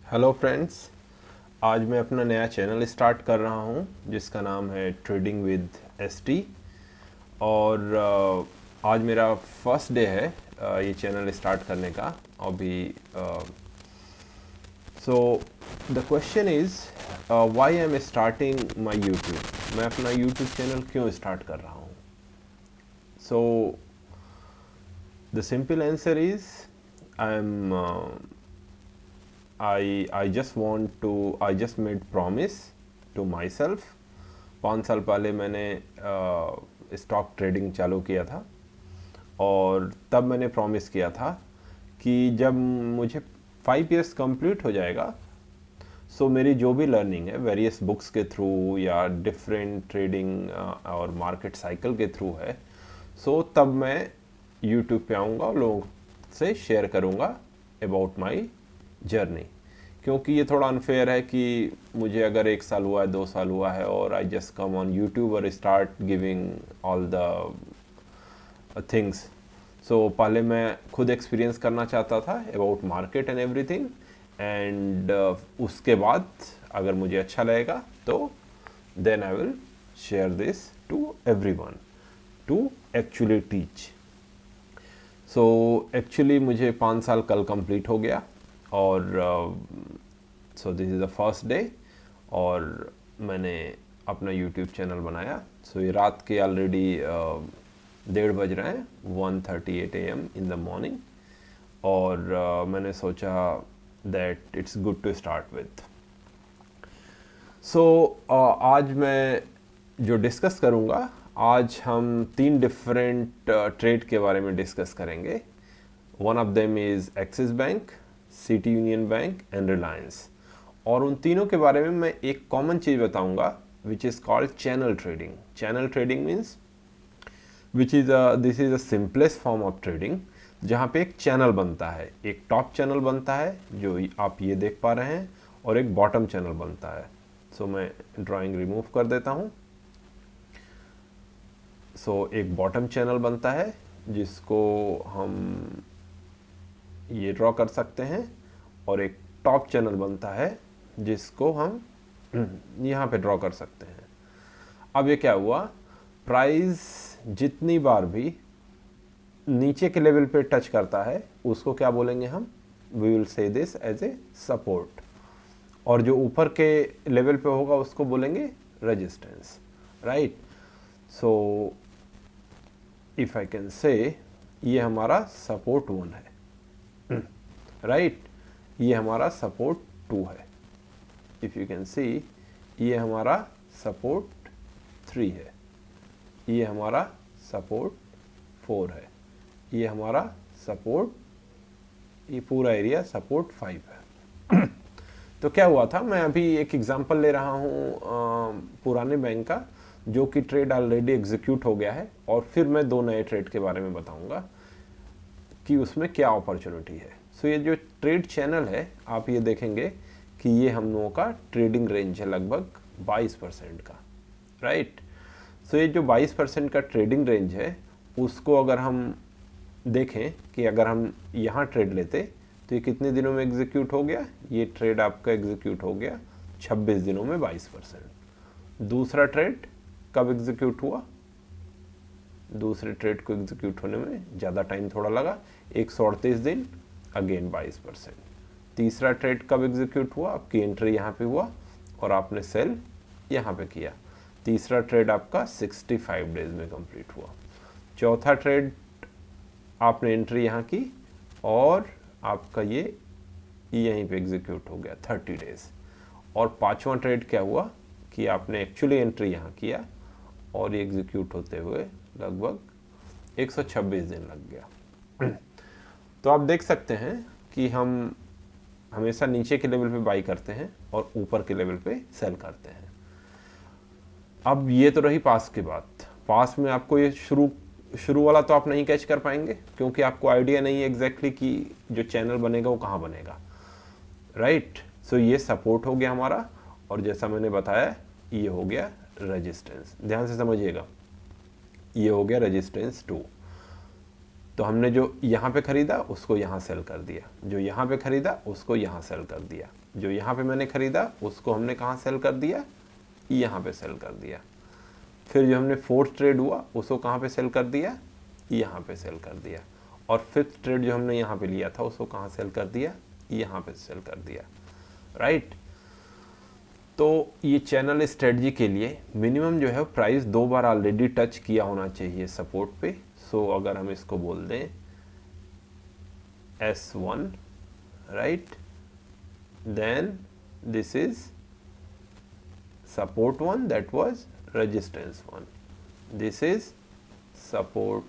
Hello friends, आज मैं अपना नया चैनल स्टार्ट कर रहा हूं जिसका नाम है ट्रेडिंग विद एसटी। और आज मेरा फर्स्ट डे है ये चैनल स्टार्ट करने का अभी। So the question is why I am starting my YouTube. मैं अपना यूट्यूब चैनल क्यों स्टार्ट कर रहा हूँ? So the simple answer is I am I just made promise to myself। 5 साल पहले मैंने स्टॉक ट्रेडिंग चालू किया था और तब मैंने प्रॉमिस किया था कि जब मुझे 5 इयर्स कंप्लीट हो जाएगा सो मेरी जो भी लर्निंग है वेरियस बुक्स के थ्रू या डिफरेंट ट्रेडिंग और मार्केट साइकिल के थ्रू है, सो तब मैं यूट्यूब पे आऊँगा और लोगों से शेयर करूँगा अबाउट माई जर्नी। क्योंकि ये थोड़ा अनफेयर है कि मुझे अगर 1 साल हुआ है 2 साल हुआ है और I just come on YouTube और start giving all the things. So पहले मैं खुद एक्सपीरियंस करना चाहता था about market and everything, and उसके बाद अगर मुझे अच्छा लगेगा तो then I will share this to everyone to actually teach. So actually मुझे 5 साल कल कंप्लीट हो गया और so this is the first day और मैंने अपना यूट्यूब चैनल बनाया। सो ये रात के ऑलरेडी 1:30 बज रहे हैं, 1:38 AM इन द मॉर्निंग। और मैंने सोचा that it's good to start with. So आज मैं जो डिस्कस करूँगा, आज हम 3 डिफरेंट ट्रेड के बारे में डिस्कस करेंगे। One of them is axis bank, city union bank and Reliance. और उन तीनों के बारे में मैं एक कॉमन चीज़ बताऊंगा which is called channel trading. Channel trading means this is the simplest form of trading, जहाँ पे एक चैनल बनता है, एक टॉप चैनल बनता है जो आप ये देख पा रहे हैं और एक बॉटम चैनल बनता है। सो मैं ड्राइंग रिमूव कर देता हूँ। सो एक बॉटम चैनल बनता है जिसको हम ये ड्रॉ कर सकते हैं और एक टॉप चैनल बनता है जिसको हम यहाँ पे ड्रॉ कर सकते हैं। अब ये क्या हुआ, प्राइस जितनी बार भी नीचे के लेवल पे टच करता है उसको क्या बोलेंगे हम, we will say this as a support, और जो ऊपर के लेवल पे होगा उसको बोलेंगे resistance, right. So if I can say ये हमारा सपोर्ट 1 है, राइट ये हमारा सपोर्ट 2 है। इफ यू कैन सी ये हमारा सपोर्ट 3 है, ये हमारा सपोर्ट 4 है, ये हमारा सपोर्ट, ये पूरा एरिया सपोर्ट 5 है। तो क्या हुआ था, मैं अभी एक एग्जांपल ले रहा हूँ पुराने बैंक का जो कि ट्रेड ऑलरेडी एग्जीक्यूट हो गया है, और फिर मैं 2 नए ट्रेड के बारे में बताऊंगा कि उसमें क्या अपॉर्चुनिटी है। सो ये जो ट्रेड चैनल है आप ये देखेंगे कि ये हम लोगों का ट्रेडिंग रेंज है लगभग 22% का, राइट। सो ये जो 22% का ट्रेडिंग रेंज है उसको अगर हम देखें कि अगर हम यहाँ ट्रेड लेते तो ये कितने दिनों में एग्जीक्यूट हो गया, ये ट्रेड आपका एग्जीक्यूट हो गया 26 दिनों में 22%। दूसरा ट्रेड कब एग्जीक्यूट हुआ, दूसरे ट्रेड को एग्जीक्यूट होने में ज़्यादा टाइम थोड़ा लगा, 138 दिन, अगेन 22%। तीसरा ट्रेड कब एग्जीक्यूट हुआ, आपकी एंट्री यहाँ पे हुआ और आपने सेल यहाँ पे किया, तीसरा ट्रेड आपका 65 डेज में कंप्लीट हुआ। चौथा ट्रेड आपने एंट्री यहाँ की और आपका ये यहीं पे एग्जीक्यूट हो गया 30 डेज। और पांचवा ट्रेड क्या हुआ कि आपने एक्चुअली एंट्री यहाँ किया और ये एग्जीक्यूट होते हुए लगभग 126 दिन लग गया। तो आप देख सकते हैं कि हम हमेशा नीचे के लेवल पे बाई करते हैं और ऊपर के लेवल पे सेल करते हैं। अब ये तो रही पास की बात। पास में आपको ये शुरू वाला तो आप नहीं कैच कर पाएंगे क्योंकि आपको आइडिया नहीं है एग्जैक्टली कि जो चैनल बनेगा वो कहाँ बनेगा, राइट। सो ये सपोर्ट हो गया हमारा, और जैसा मैंने बताया ये हो गया रेजिस्टेंस। ध्यान से समझिएगा, ये हो गया रेजिस्टेंस 2। तो हमने जो यहाँ पे ख़रीदा उसको यहाँ सेल कर दिया, जो यहाँ पे ख़रीदा उसको यहाँ सेल कर दिया, जो यहाँ पे मैंने ख़रीदा उसको हमने कहाँ सेल कर दिया, यहाँ पे सेल कर दिया। फिर जो हमने फोर्थ ट्रेड हुआ उसको कहाँ पे सेल कर दिया, यहाँ पे सेल कर दिया। और फिफ्थ ट्रेड जो हमने यहाँ पे लिया था उसको कहाँ सेल कर दिया, यहाँ पे सेल कर दिया, राइट। तो ये चैनल स्ट्रेटजी के लिए मिनिमम जो है प्राइस 2 बार ऑलरेडी टच किया होना चाहिए सपोर्ट पे। सो अगर हम इसको बोल दें S1, right, then this is support 1, that was resistance 1, this is support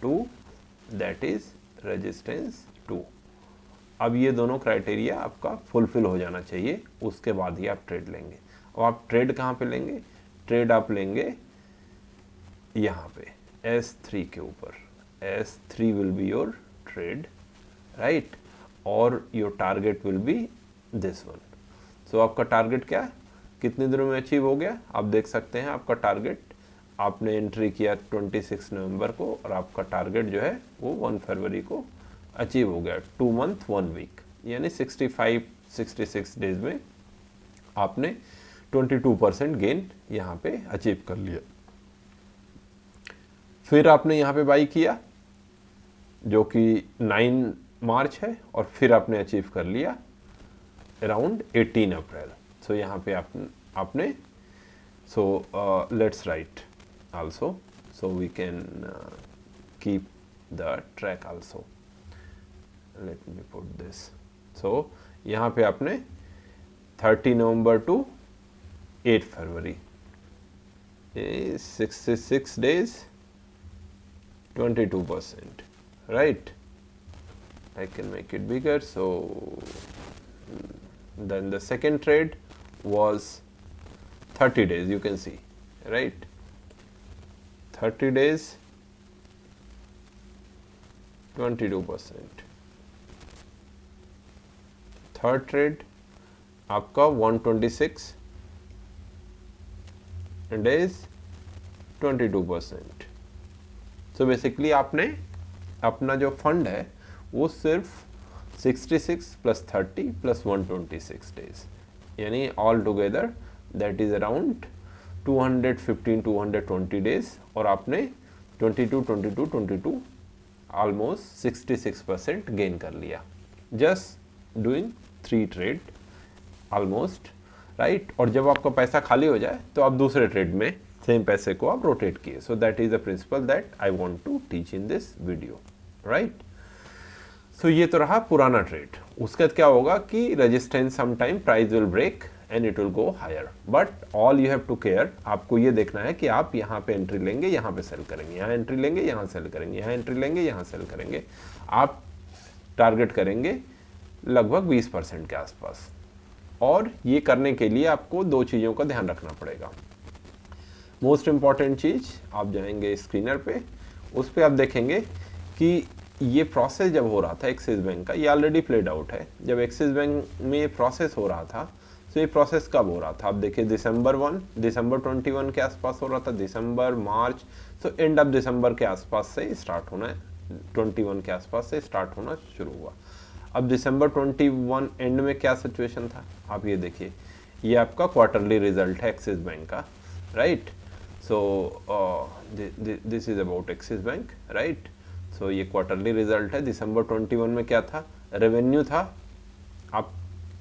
2, that is resistance 2। अब ये दोनों क्राइटेरिया आपका फुलफिल हो जाना चाहिए, उसके बाद ही आप ट्रेड लेंगे। और आप ट्रेड कहाँ पे लेंगे, ट्रेड आप लेंगे यहाँ पे S3 के ऊपर। S3 will be your trade, right, और your target will be this one. So आपका टारगेट क्या है, कितने दिनों में अचीव हो गया, आप देख सकते हैं। आपका टारगेट आपने एंट्री किया 26 नवंबर को और आपका टारगेट जो है वो 1 फरवरी को अचीव हो गया। 2 मंथ 1 वीक यानी 65-66 डेज में आपने 22% गेन यहाँ पे अचीव कर लिया। फिर आपने यहाँ पे बाई किया जो कि 9 मार्च है और फिर आपने अचीव कर लिया अराउंड 18 अप्रैल। सो यहाँ पे आपने so let's write also, so we can keep the track also. Let me put this. So यहाँ पे आपने 30 November to 8 February 66 days 22%, right? I can make it bigger. So then the second trade was 30 days, you can see, right? 30 days 22%। Third trade आपका 126 days 22%। So basically आपने अपना जो fund है वो सिर्फ 66 + 30 + 126 डेज यानी all together that is around 215-220 days और आपने 22 ऑलमोस्ट 66% गेन कर लिया just doing 3 trade almost, right. और जब आपका पैसा खाली हो जाए तो आप दूसरे ट्रेड में सेम पैसे को आप रोटेट किए। So that is the principle that I want to teach in this video, right. So ये तो रहा पुराना ट्रेड। उसके बाद क्या होगा कि resistance some time price will break and it will go higher, but all you have to care, आपको ये देखना है कि आप यहाँ पे एंट्री लेंगे, यहाँ पे सेल करेंगे, यहाँ एंट्री लेंगे, यहाँ सेल करेंगे, यहाँ एंट्री लेंगे, यहाँ सेल करेंगे। आप टारगेट करेंगे लगभग 20% के आसपास। और ये करने के लिए आपको 2 चीज़ों का ध्यान रखना पड़ेगा। मोस्ट इम्पॉर्टेंट चीज़, आप जाएंगे स्क्रीनर पे, उस पर आप देखेंगे कि ये प्रोसेस जब हो रहा था एक्सिस बैंक का, ये ऑलरेडी प्लेड आउट है। जब एक्सिस बैंक में ये प्रोसेस हो रहा था तो ये प्रोसेस कब हो रहा था, आप देखिए दिसंबर 21 के आसपास हो रहा था, दिसंबर मार्च, तो एंड ऑफ दिसंबर के आसपास से स्टार्ट होना है, 21 के आसपास से स्टार्ट होना शुरू हुआ। अब दिसंबर 21 एंड में क्या सिचुएशन था, आप ये देखिए, ये आपका क्वार्टरली रिजल्ट है एक्सिस बैंक का, right. So this is about Axis bank, right. So ये क्वार्टरली रिजल्ट है। दिसंबर 21 में क्या था, रेवेन्यू था, आप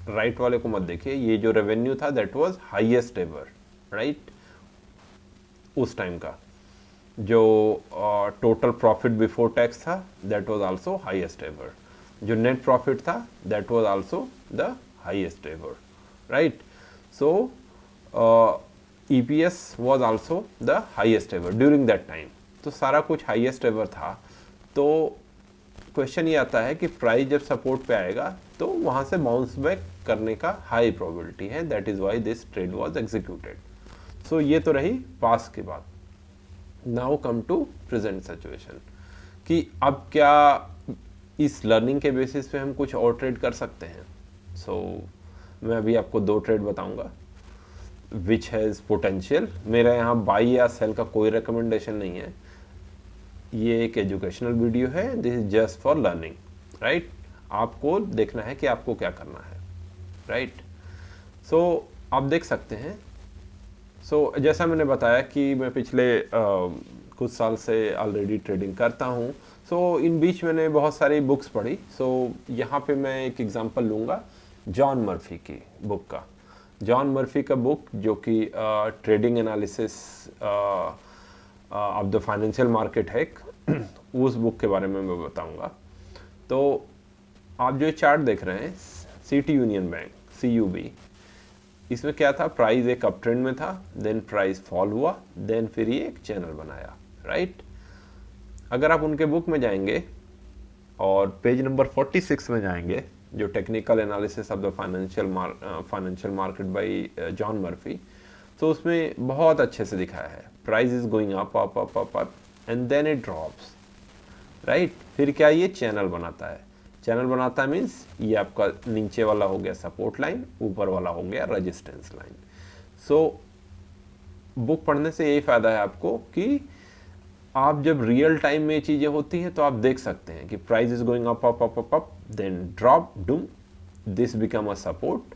राइट वाले को मत देखिए, ये जो रेवेन्यू था that was highest ever, right. उस टाइम का जो टोटल प्रॉफिट बिफोर टैक्स था that was also highest ever, जो नेट प्रॉफिट था that was also the highest ever, right. So EPS was also the highest ever during that time। तो सारा कुछ highest ever था। तो क्वेश्चन ये आता है कि प्राइस जब सपोर्ट पे आएगा तो वहाँ से बाउंस बैक करने का हाई प्रोबेबिलिटी है, that is why this trade was executed. So ये तो रही पास्ट की बात। Now come to present situation कि अब क्या इस लर्निंग के बेसिस पे हम कुछ और ट्रेड कर सकते हैं। सो मैं अभी आपको 2 ट्रेड बताऊंगा विच हैज़ पोटेंशियल। मेरा यहाँ बाई या सेल का कोई रिकमेंडेशन नहीं है, ये एक एजुकेशनल वीडियो है, this is just for learning, right. आपको देखना है कि आपको क्या करना है, राइट। सो आप देख सकते हैं। सो जैसा मैंने बताया कि मैं पिछले कुछ साल से ऑलरेडी ट्रेडिंग करता हूँ। सो इन बीच मैंने बहुत सारी बुक्स पढ़ी। सो यहाँ पे मैं एक एग्जांपल लूँगा जॉन मर्फी की बुक का। जॉन मर्फी का बुक जो कि trading analysis of the financial market है, उस बुक के बारे में मैं बताऊँगा। तो आप जो चार्ट देख रहे हैं सिटी यूनियन बैंक CUB, इसमें क्या था, प्राइस एक अप ट्रेंड में था, देन प्राइस फॉल हुआ, देन फिर ये एक चैनल बनाया, राइट। अगर आप उनके बुक में जाएंगे और पेज नंबर 46 में जाएंगे, जो technical analysis of the financial market by John Murphy, तो उसमें बहुत अच्छे से दिखाया है price is going up up up up up and then it drops, right. फिर क्या ये चैनल बनाता है, चैनल बनाता है मीन्स ये आपका नीचे वाला हो गया सपोर्ट लाइन, ऊपर वाला हो गया रेजिस्टेंस लाइन। सो बुक पढ़ने से यही फ़ायदा है आपको कि आप जब रियल टाइम में चीज़ें होती हैं तो आप देख सकते हैं कि price is going up up up up up then drop down, this become a support,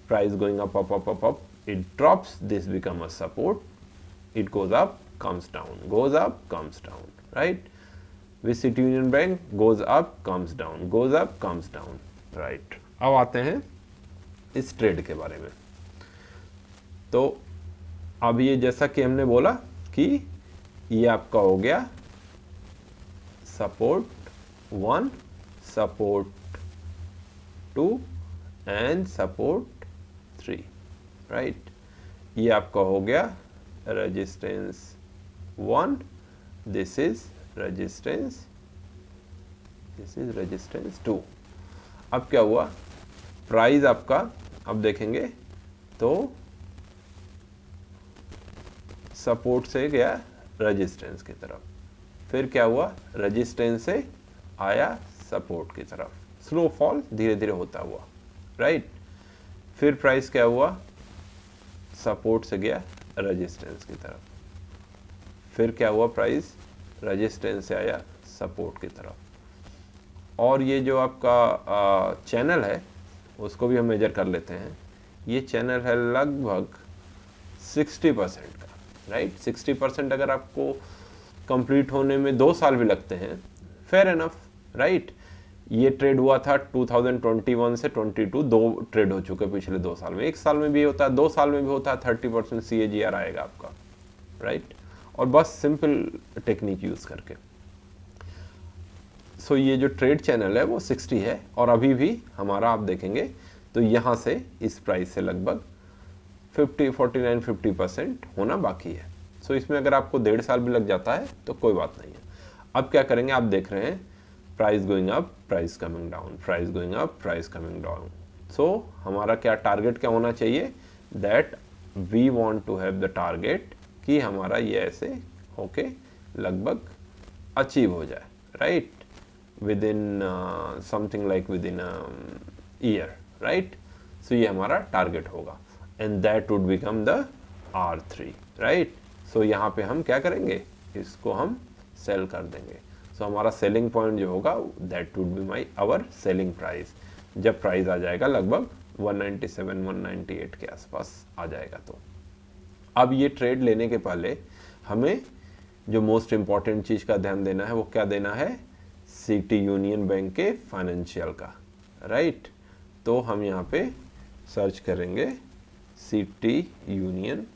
price going up up up up up, it drops, this become a support, it goes up, comes down, goes up, comes down, right? With City Union Bank goes up, comes down, goes up, comes down, right? अब आते हैं इस trade के बारे में। तो अब ये जैसा कि हमने बोला कि ये आपका हो गया support 1, support 2 and support 3, right. ये आपका हो गया resistance 1, this is resistance 2। अब क्या हुआ, प्राइस आपका अब देखेंगे तो सपोर्ट से गया रेजिस्टेंस की तरफ, फिर क्या हुआ, रेजिस्टेंस से आया सपोर्ट की तरफ, स्लो फॉल धीरे धीरे होता हुआ, राइट। फिर प्राइस क्या हुआ, सपोर्ट से गया रेजिस्टेंस की तरफ, फिर क्या हुआ, प्राइस रेजिस्टेंस से आया सपोर्ट की तरफ। और ये जो आपका चैनल है उसको भी हम मेजर कर लेते हैं। ये चैनल है लगभग 60% का, राइट। 60% अगर आपको कंप्लीट होने में 2 साल भी लगते हैं, फेयर एनफ, राइट। ये ट्रेड हुआ था 2021 से 22, 2 ट्रेड हो चुके पिछले 2 साल में। 1 साल में भी होता है, 2 साल में भी होता है, 30% CAGR आएगा आपका, राइट। और बस सिंपल टेक्निक यूज़ करके। सो ये जो ट्रेड चैनल है वो 60 है, और अभी भी हमारा आप देखेंगे तो यहाँ से इस प्राइस से लगभग 49-50% होना बाकी है। सो इसमें अगर आपको 1.5 साल भी लग जाता है तो कोई बात नहीं है। अब क्या करेंगे, आप देख रहे हैं price going up, price coming down, price going up, price coming down. So हमारा क्या टारगेट क्या होना चाहिए, that we want to have the target कि हमारा ये ऐसे होके लगभग अचीव हो जाए, right, within something like within year, right. So ये हमारा टारगेट होगा and that would become the R3, right. So यहाँ पे हम क्या करेंगे, इसको हम सेल कर देंगे। सो हमारा सेलिंग पॉइंट जो होगा that would be my our selling price, जब प्राइस आ जाएगा लगभग 197-198 के आसपास आ जाएगा। तो अब ये ट्रेड लेने के पहले हमें जो मोस्ट इम्पॉर्टेंट चीज़ का ध्यान देना है वो क्या देना है, सिटी यूनियन बैंक के फाइनेंशियल का, राइट। तो हम यहाँ पे सर्च करेंगे city union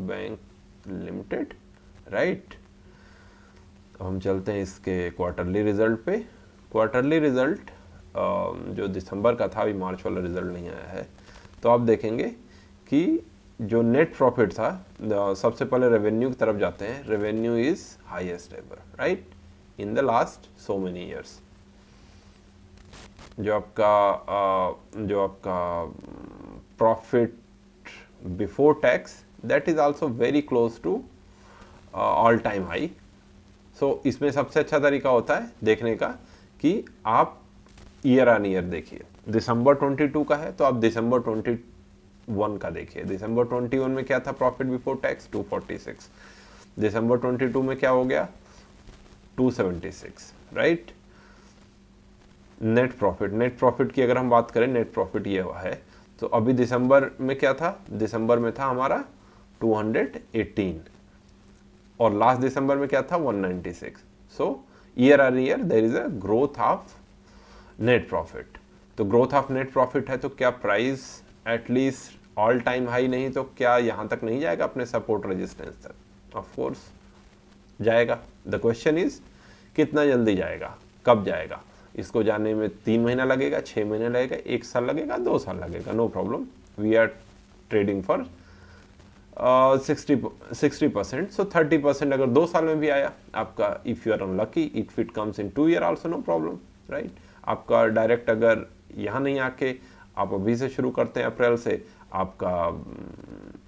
bank limited, right. अब हम चलते हैं इसके क्वार्टरली रिजल्ट पे। क्वार्टरली रिजल्ट जो दिसंबर का था, अभी मार्च वाला रिजल्ट नहीं आया है। तो आप देखेंगे कि जो नेट प्रॉफिट था, सबसे पहले रेवेन्यू की तरफ जाते हैं। Revenue is highest ever, right, in the last so many years. जो आपका profit before tax, that is also very close to all time high. So इसमें सबसे अच्छा तरीका होता है देखने का कि आप ईयर ऑन ईयर देखिए। दिसंबर 22 का है तो आप दिसंबर 21 का देखिए, दिसंबर 21 में क्या था प्रॉफिट बिफोर टैक्स 246, दिसंबर 22 में क्या हो गया 276, राइट। नेट प्रॉफिट की अगर हम बात करें, नेट प्रॉफिट ये हुआ है, तो अभी दिसंबर में क्या था, दिसंबर में था हमारा 218 और लास्ट दिसंबर में क्या था 196। So year on year there is a growth of net profit. तो ग्रोथ ऑफ नेट प्रॉफिट है तो क्या price at least all time high नहीं तो क्या यहाँ तक नहीं जाएगा अपने सपोर्ट रेजिस्टेंस तक? ऑफ कोर्स जाएगा। द क्वेश्चन इज कितना जल्दी जाएगा, कब जाएगा? इसको जाने में 3 महीना लगेगा, 6 महीने लगेगा, 1 साल लगेगा, 2 साल लगेगा, no problem. We are trading for 60%, so 30% अगर 2 साल में भी आया आपका, if you are unlucky if it comes in 2 year also no problem, right. आपका डायरेक्ट अगर यहाँ नहीं आके आप अभी से शुरू करते हैं अप्रैल से, आपका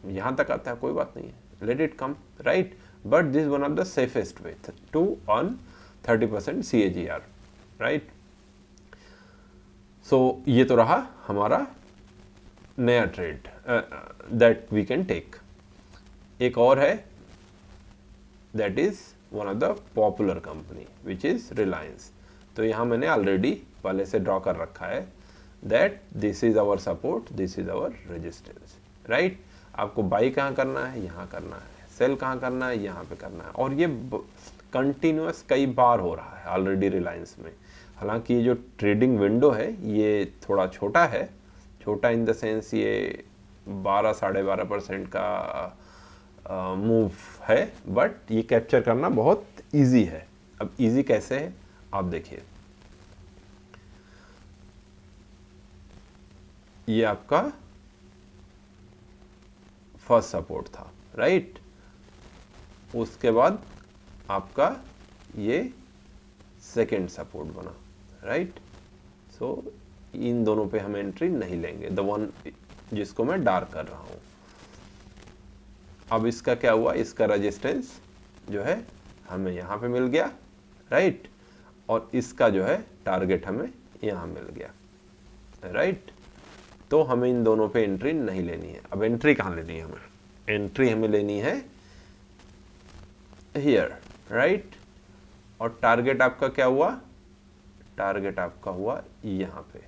यहाँ तक आता है, कोई बात नहीं है, let it come, right. But this one of the safest way to earn 30% CAGR, right. So ये तो रहा हमारा नया trade that we can take. एक और है, that is one of the popular company which is Reliance. तो यहाँ मैंने ऑलरेडी पहले से ड्रॉ कर रखा है that this is our support, this is our resistance, right. आपको बाई कहाँ करना है, यहाँ करना है, सेल कहाँ करना है, यहाँ पे करना है, और ये कंटिन्यूअस कई बार हो रहा है ऑलरेडी रिलायंस में। हालांकि ये जो ट्रेडिंग विंडो है ये थोड़ा छोटा है, छोटा इन द सेंस ये 12-12.5% का मूव है, बट ये कैप्चर करना बहुत इजी है। अब इजी कैसे है आप देखिए, ये आपका फर्स्ट सपोर्ट था, राइट। उसके बाद आपका ये सेकेंड सपोर्ट बना, राइट। सो इन दोनों पे हम एंट्री नहीं लेंगे, द वन जिसको मैं डार्क कर रहा हूं। अब इसका क्या हुआ, इसका रेजिस्टेंस जो है हमें यहां पे मिल गया, राइट, और इसका जो है टारगेट हमें यहां मिल गया, राइट। तो हमें इन दोनों पे एंट्री नहीं लेनी है। अब एंट्री कहां लेनी है हमें, एंट्री हमें लेनी है हियर, राइट। और टारगेट आपका क्या हुआ, टारगेट आपका हुआ यहाँ पे।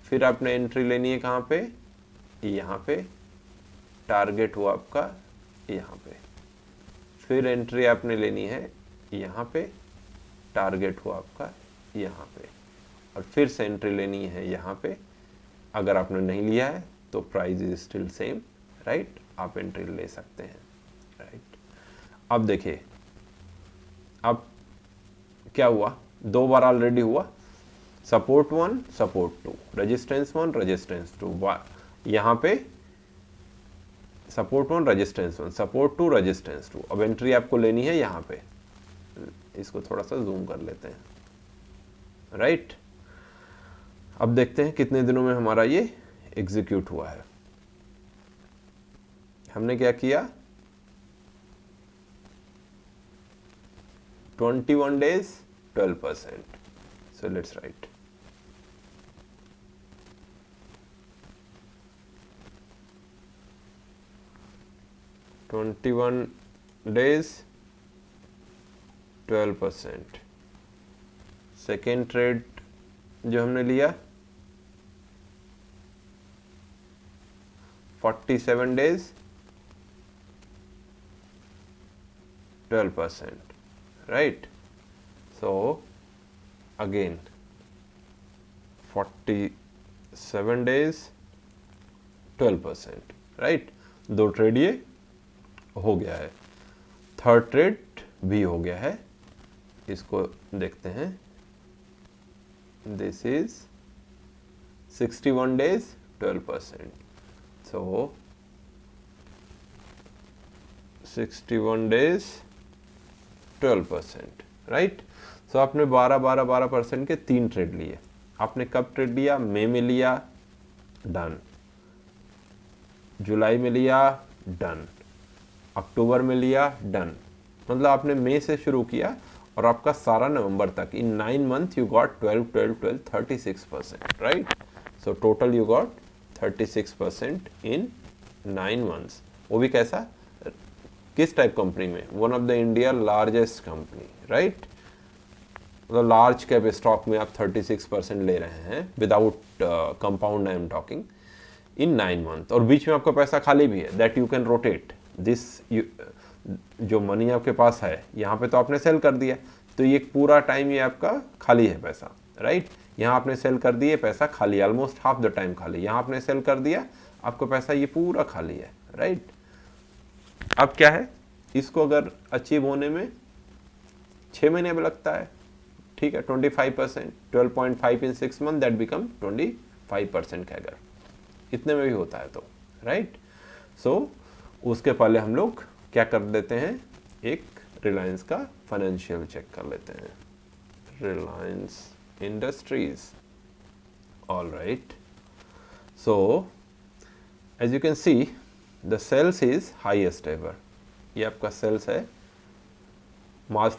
फिर आपने एंट्री लेनी है कहाँ पे, यहाँ पे। टारगेट हुआ आपका यहाँ पे। फिर एंट्री आपने लेनी है यहाँ पे, टारगेट हुआ आपका यहाँ पे। और फिर से एंट्री लेनी है यहाँ पे। अगर आपने नहीं लिया है तो price is still same, right, आप एंट्री ले सकते हैं, राइट। अब देखिए अब क्या हुआ, 2 बार ऑलरेडी हुआ, सपोर्ट 1 सपोर्ट 2, रेजिस्टेंस 1 रेजिस्टेंस 2, यहाँ पे सपोर्ट 1 रेजिस्टेंस 1, सपोर्ट 2 रेजिस्टेंस 2। अब एंट्री आपको लेनी है यहाँ पे, इसको थोड़ा सा जूम कर लेते हैं, राइट। अब देखते हैं कितने दिनों में हमारा ये एग्जीक्यूट हुआ है। हमने क्या किया, 21 days 12%, so let's write 21 days 12%। Second trade जो हमने लिया 47 days 12%, right. So again 47 days 12%, right. 2 trade ये हो गया है, थर्ड ट्रेड भी हो गया है। इसको देखते हैं, this is 61 days 12%, so 61 days 12%, right. So आपने 12% के 3 ट्रेड लिए। आपने कब ट्रेड लिया, मई में लिया, डन, जुलाई में लिया, डन, अक्टूबर में लिया, डन। मतलब आपने मई से शुरू किया और आपका सारा नवंबर तक, इन 9 months you got 12, 12, 12, 36%, right. So total you got 36% in 9 months। वो भी कैसा, किस टाइप कंपनी में, one of the India largest company, right. मतलब लार्ज कैप स्टॉक में आप 36% ले रहे हैं without compound, I am talking, in 9 month, और बीच में आपका पैसा खाली भी है, that you can rotate this. जो मनी आपके पास है यहाँ पे तो आपने सेल कर दिया, तो ये पूरा टाइम ये आपका खाली है पैसा, राइट। यहाँ आपने सेल कर दिए, पैसा खाली, ऑलमोस्ट हाफ द टाइम खाली। यहाँ आपने सेल कर दिया, आपका पैसा ये पूरा खाली है, राइट। अब क्या है, इसको अगर अचीव होने में 6 महीने में लगता है, ठीक है, 25%, 12.5 इन 6 मंथ, दैट बिकम 25% कैगर, इतने में भी होता है तो, राइट। सो उसके पहले हम लोग क्या कर देते हैं, एक रिलायंस का फाइनेंशियल चेक कर लेते हैं, Reliance Industries, all right. So as you can see the sales is highest ever, ये आपका सेल्स है मार्च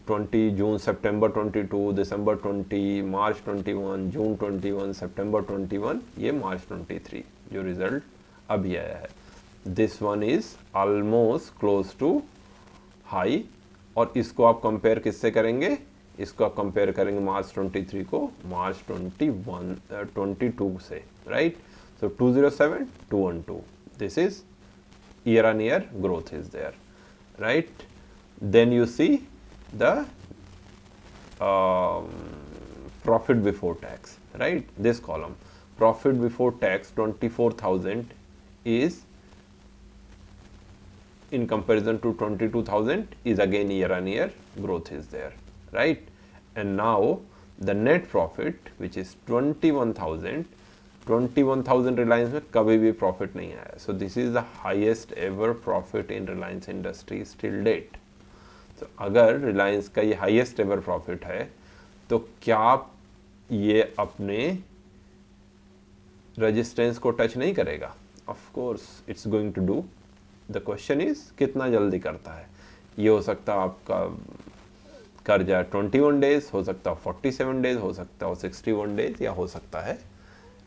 20, जून, सितंबर 22, दिसंबर 20, मार्च 21, जून 21, सितंबर 21, ये मार्च 23 जो रिजल्ट अभी आया है। This one is almost close to high, और इसको आप कंपेयर किससे करेंगे, इसको आप कंपेयर करेंगे मार्च 23 को मार्च 22 से, right. So 207, 212, this is year on year growth is there, right. Then you see the profit before tax, right, this column, profit before tax 24,000 is in comparison to 22,000 is again year on year growth is there, right. And now the net profit which is 21,000 Reliance में कभी भी profit नहीं आया, so this is the highest ever profit in Reliance Industries till date। तो अगर रिलायंस का ये highest ever profit है, तो क्या ये अपने रेजिस्टेंस को टच नहीं करेगा? Of course it's going to do. The question is कितना जल्दी करता है। ये हो सकता है आपका कर्जा 21 डेज, हो सकता है 47 डेज, हो सकता है 61 डेज, या हो सकता है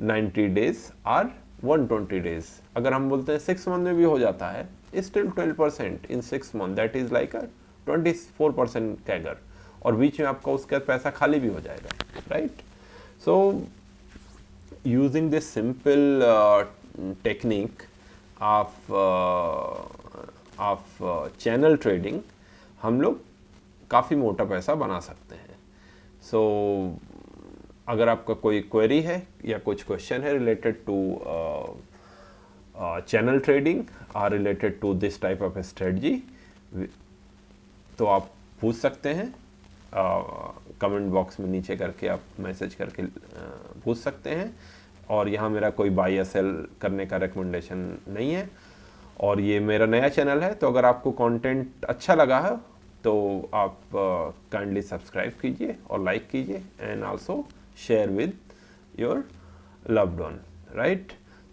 90 डेज और 120 डेज। अगर हम बोलते हैं 6 मंथ में भी हो जाता है, still 12% in 6 month, that is like a 24% CAGR, और बीच में आपका उसका पैसा खाली भी हो जाएगा, right. So using this simple technique of channel trading हम लोग काफ़ी मोटा पैसा बना सकते हैं। सो अगर आपका कोई क्वेरी है या कुछ क्वेश्चन है रिलेटेड टू चैनल ट्रेडिंग और related to this type of strategy, तो आप पूछ सकते हैं, कमेंट बॉक्स में नीचे करके आप मैसेज करके पूछ सकते हैं। और यहाँ मेरा कोई बाय या सेल करने का रिकमेंडेशन नहीं है, और ये मेरा नया चैनल है, तो अगर आपको कंटेंट अच्छा लगा है तो आप काइंडली सब्सक्राइब कीजिए और लाइक कीजिए, and also share with your loved one, right.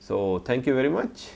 So thank you very much.